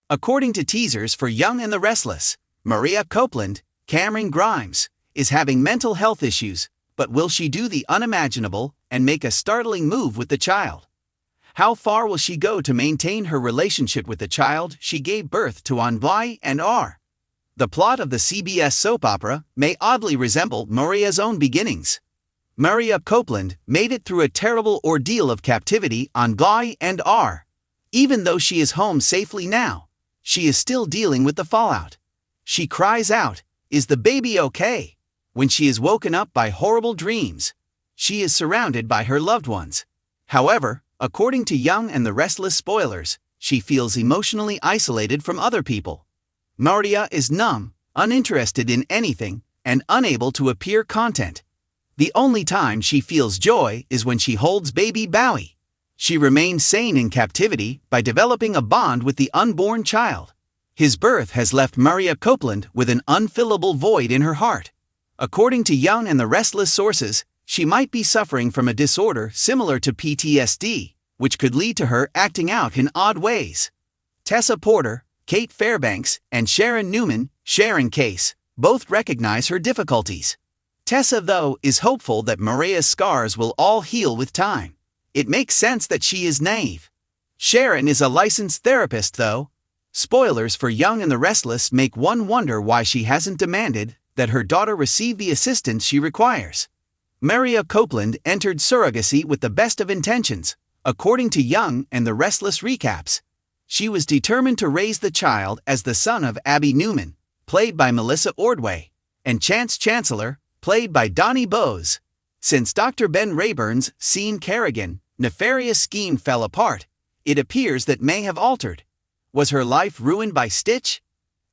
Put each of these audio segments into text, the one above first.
According to teasers for Young and the Restless, Maria Copeland, Cameron Grimes, is having mental health issues, but will she do the unimaginable and make a startling move with the child? How far will she go to maintain her relationship with the child she gave birth to on Y and R? The plot of the CBS soap opera may oddly resemble Maria's own beginnings. Maria Copeland made it through a terrible ordeal of captivity on Y and R. Even though she is home safely now, she is still dealing with the fallout. She cries out, "Is the baby okay?" when she is woken up by horrible dreams. She is surrounded by her loved ones. However, according to Young and the Restless spoilers, she feels emotionally isolated from other people. Maria is numb, uninterested in anything, and unable to appear content. The only time she feels joy is when she holds baby Bowie. She remains sane in captivity by developing a bond with the unborn child. His birth has left Maria Copeland with an unfillable void in her heart. According to Young and the Restless sources, she might be suffering from a disorder similar to PTSD, which could lead to her acting out in odd ways. Tessa Porter, Kate Fairbanks, and Sharon Newman, Sharon Case, both recognize her difficulties. Tessa, though, is hopeful that Maria's scars will all heal with time. It makes sense that she is naive. Sharon is a licensed therapist, though. Spoilers for Young and the Restless make one wonder why she hasn't demanded that her daughter receive the assistance she requires. Maria Copeland entered surrogacy with the best of intentions, according to Young and the Restless recaps. She was determined to raise the child as the son of Abby Newman, played by Melissa Ordway, and Chance Chancellor, played by Donnie Bose. Since Dr. Ben Rayburn's Sean Kerrigan nefarious scheme fell apart, it appears that may have altered. Was her life ruined by Stitch?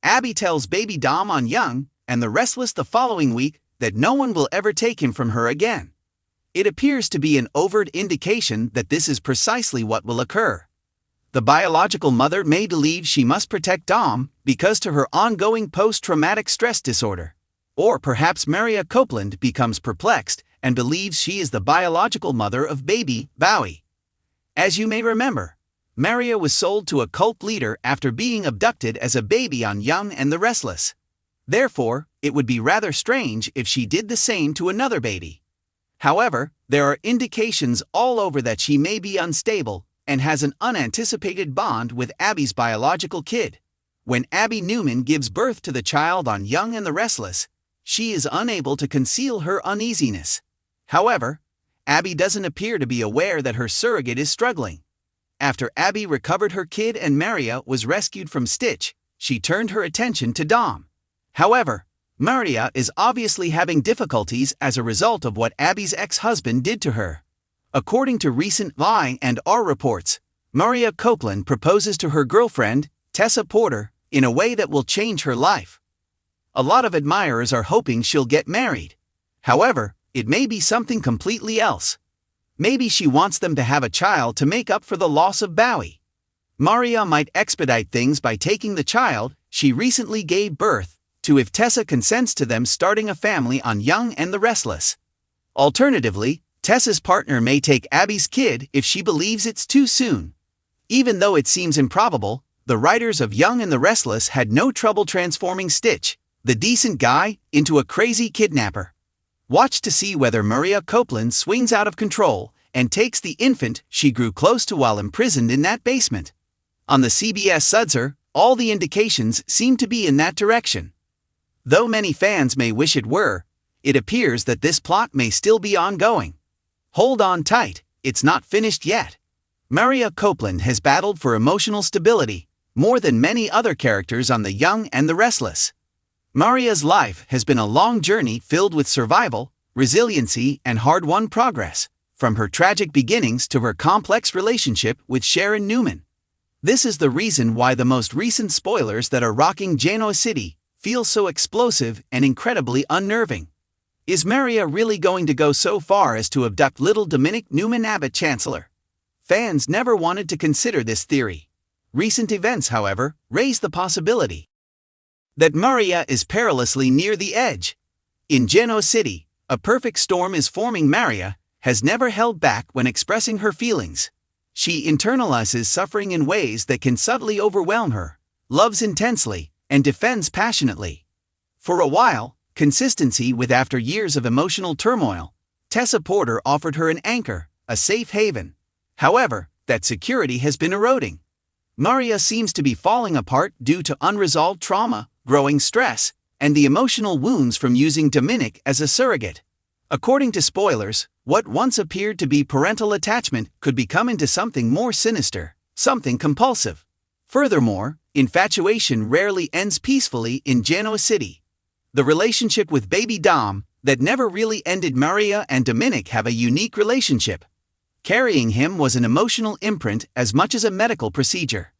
Abby tells baby Dom on Young and the Restless the following week that no one will ever take him from her again. It appears to be an overt indication that this is precisely what will occur. The biological mother may believe she must protect Dom because to her ongoing post-traumatic stress disorder. Or perhaps Maria Copeland becomes perplexed and believes she is the biological mother of baby Bowie. As you may remember, Maria was sold to a cult leader after being abducted as a baby on Young and the Restless. Therefore, it would be rather strange if she did the same to another baby. However, there are indications all over that she may be unstable and has an unanticipated bond with Abby's biological kid. When Abby Newman gives birth to the child on Young and the Restless, she is unable to conceal her uneasiness. However, Abby doesn't appear to be aware that her surrogate is struggling. After Abby recovered her kid and Maria was rescued from Stitch, she turned her attention to Dom. However, Maria is obviously having difficulties as a result of what Abby's ex-husband did to her. According to recent Y and R reports, Maria Copeland proposes to her girlfriend, Tessa Porter, in a way that will change her life. A lot of admirers are hoping she'll get married. However, it may be something completely else. Maybe she wants them to have a child to make up for the loss of Bowie. Maria might expedite things by taking the child she recently gave birth to if Tessa consents to them starting a family on Young and the Restless. Alternatively, Tessa's partner may take Abby's kid if she believes it's too soon. Even though it seems improbable, the writers of Young and the Restless had no trouble transforming Stitch, the decent guy, into a crazy kidnapper. Watch to see whether Maria Copeland swings out of control and takes the infant she grew close to while imprisoned in that basement. On the CBS Sudser, all the indications seem to be in that direction. Though many fans may wish it were, it appears that this plot may still be ongoing. Hold on tight, it's not finished yet. Maria Copeland has battled for emotional stability, more than many other characters on the Young and the Restless. Maria's life has been a long journey filled with survival, resiliency, and hard-won progress, from her tragic beginnings to her complex relationship with Sharon Newman. This is the reason why the most recent spoilers that are rocking Genoa City feel so explosive and incredibly unnerving. Is Maria really going to go so far as to abduct little Dominic Newman Abbott Chancellor? Fans never wanted to consider this theory. Recent events, however, raise the possibility that Maria is perilously near the edge. In Genoa City, a perfect storm is forming. Maria has never held back when expressing her feelings. She internalizes suffering in ways that can subtly overwhelm her, loves intensely, and defends passionately. For a while, consistency with after years of emotional turmoil, Tessa Porter offered her an anchor, a safe haven. However, that security has been eroding. Mariah seems to be falling apart due to unresolved trauma, growing stress, and the emotional wounds from using Dominic as a surrogate. According to spoilers, what once appeared to be parental attachment could become into something more sinister, something compulsive. Furthermore, infatuation rarely ends peacefully in Genoa City. The relationship with baby Dom, that never really ended. Mariah and Dominic have a unique relationship. Carrying him was an emotional imprint as much as a medical procedure.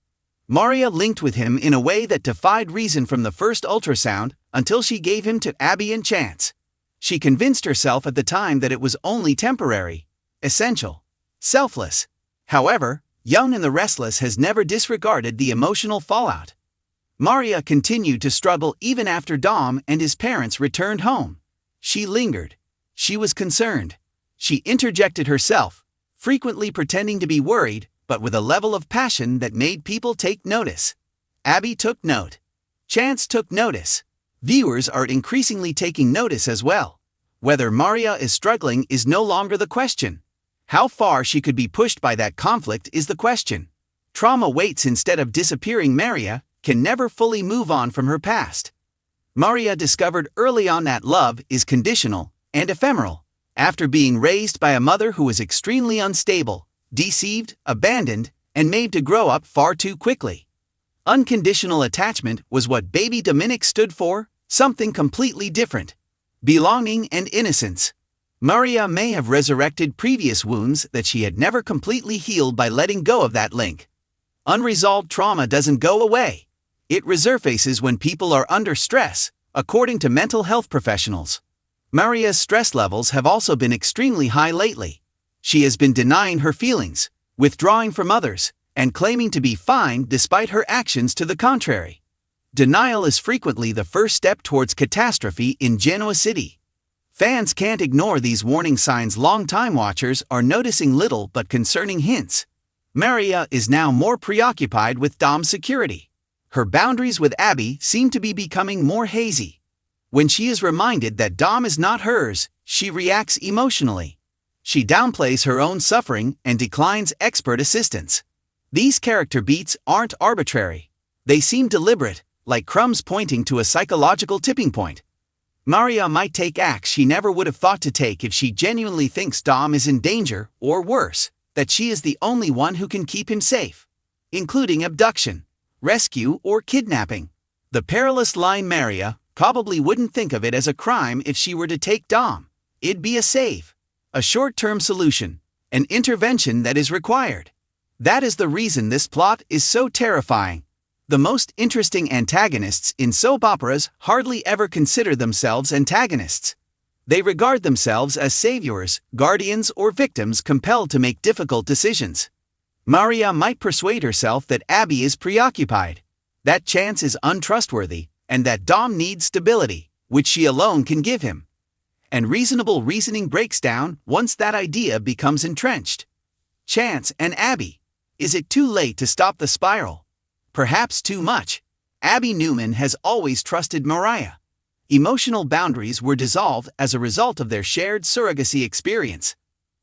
Mariah linked with him in a way that defied reason from the first ultrasound until she gave him to Abby and Chance. She convinced herself at the time that it was only temporary, essential, selfless. However, Young and the Restless has never disregarded the emotional fallout. Mariah continued to struggle even after Dom and his parents returned home. She lingered. She was concerned. She interjected herself, frequently pretending to be worried, but with a level of passion that made people take notice. Abby took note. Chance took notice. Viewers are increasingly taking notice as well. Whether Mariah is struggling is no longer the question. How far she could be pushed by that conflict is the question. Trauma waits instead of disappearing. Mariah can never fully move on from her past. Mariah discovered early on that love is conditional and ephemeral. After being raised by a mother who was extremely unstable, deceived, abandoned, and made to grow up far too quickly. Unconditional attachment was what baby Dominic stood for, something completely different. Belonging and innocence. Mariah may have resurrected previous wounds that she had never completely healed by letting go of that link. Unresolved trauma doesn't go away. It resurfaces when people are under stress, according to mental health professionals. Mariah's stress levels have also been extremely high lately. She has been denying her feelings, withdrawing from others, and claiming to be fine despite her actions to the contrary. Denial is frequently the first step towards catastrophe in Genoa City. Fans can't ignore these warning signs. Long-time watchers are noticing little but concerning hints. Mariah is now more preoccupied with Dom's security. Her boundaries with Abby seem to be becoming more hazy. When she is reminded that Dom is not hers, she reacts emotionally. She downplays her own suffering and declines expert assistance. These character beats aren't arbitrary. They seem deliberate, like crumbs pointing to a psychological tipping point. Mariah might take acts she never would have thought to take if she genuinely thinks Dom is in danger, or worse, that she is the only one who can keep him safe, including abduction, rescue, or kidnapping. The perilous line. Mariah probably wouldn't think of it as a crime if she were to take Dom. It'd be a save, a short-term solution, an intervention that is required. That is the reason this plot is so terrifying. The most interesting antagonists in soap operas hardly ever consider themselves antagonists. They regard themselves as saviors, guardians, or victims compelled to make difficult decisions. Mariah might persuade herself that Abby is preoccupied, that Chance is untrustworthy, and that Dom needs stability, which she alone can give him. And reasonable reasoning breaks down once that idea becomes entrenched. Chance and Abby. Is it too late to stop the spiral? Perhaps too much. Abby Newman has always trusted Mariah. Emotional boundaries were dissolved as a result of their shared surrogacy experience.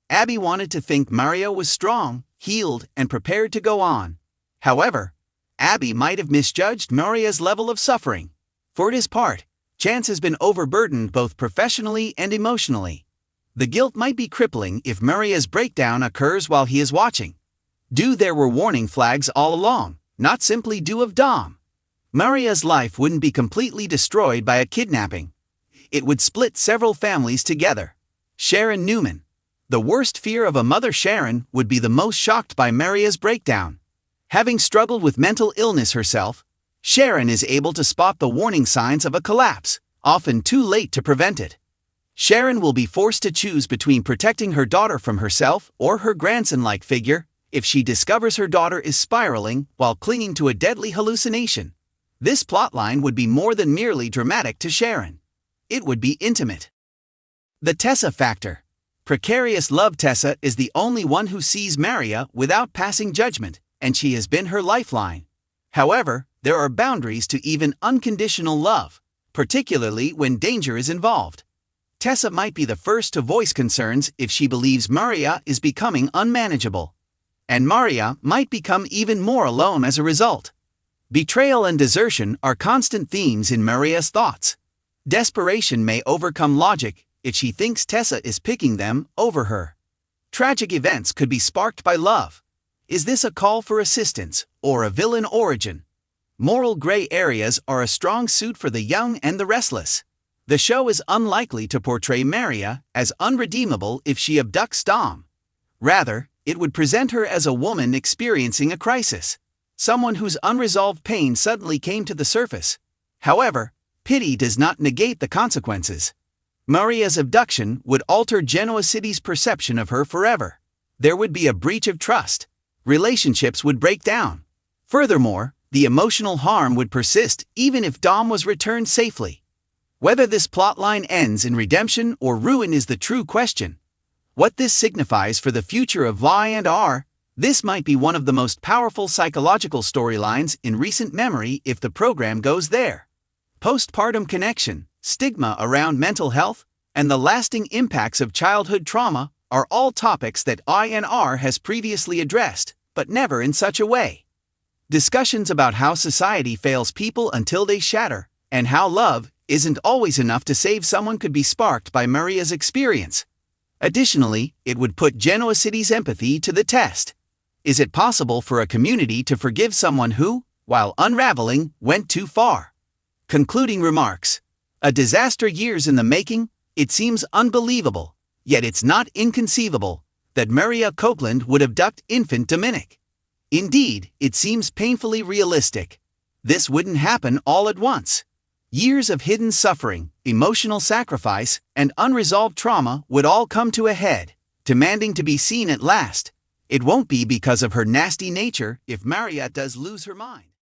Abby wanted to think Mariah was strong, healed, and prepared to go on. However, Abby might have misjudged Mariah's level of suffering. For his part, Chance has been overburdened both professionally and emotionally. The guilt might be crippling if Mariah's breakdown occurs while he is watching. There were warning flags all along, not simply due of Dom. Mariah's life wouldn't be completely destroyed by a kidnapping. It would split several families together. Sharon Newman. The worst fear of a mother. Sharon would be the most shocked by Mariah's breakdown. Having struggled with mental illness herself, Sharon is able to spot the warning signs of a collapse, often too late to prevent it. Sharon will be forced to choose between protecting her daughter from herself or her grandson-like figure if she discovers her daughter is spiraling while clinging to a deadly hallucination. This plotline would be more than merely dramatic to Sharon. It would be intimate. The Tessa factor. Precarious love. Tessa is the only one who sees Mariah without passing judgment, and she has been her lifeline. However, There are boundaries to even unconditional love, particularly when danger is involved. Tessa might be the first to voice concerns if she believes Mariah is becoming unmanageable. And Mariah might become even more alone as a result. Betrayal and desertion are constant themes in Mariah's thoughts. Desperation may overcome logic if she thinks Tessa is picking them over her. Tragic events could be sparked by love. Is this a call for assistance or a villain origin? Moral gray areas are a strong suit for the young and the restless. The show is unlikely to portray Mariah as unredeemable if she abducts Dom. Rather, it would present her as a woman experiencing a crisis, someone whose unresolved pain suddenly came to the surface. However, pity does not negate the consequences. Mariah's abduction would alter Genoa City's perception of her forever. There would be a breach of trust. Relationships would break down. Furthermore, the emotional harm would persist even if Dom was returned safely. Whether this plotline ends in redemption or ruin is the true question. What this signifies for the future of Y&R, this might be one of the most powerful psychological storylines in recent memory if the program goes there. Postpartum connection, stigma around mental health, and the lasting impacts of childhood trauma are all topics that Y&R has previously addressed, but never in such a way. Discussions about how society fails people until they shatter, and how love isn't always enough to save someone could be sparked by Mariah's experience. Additionally, it would put Genoa City's empathy to the test. Is it possible for a community to forgive someone who, while unraveling, went too far? Concluding remarks. A disaster years in the making, it seems unbelievable, yet it's not inconceivable, that Mariah Copeland would abduct infant Dominic. Indeed, it seems painfully realistic. This wouldn't happen all at once. Years of hidden suffering, emotional sacrifice, and unresolved trauma would all come to a head, demanding to be seen at last. It won't be because of her nasty nature if Mariah does lose her mind.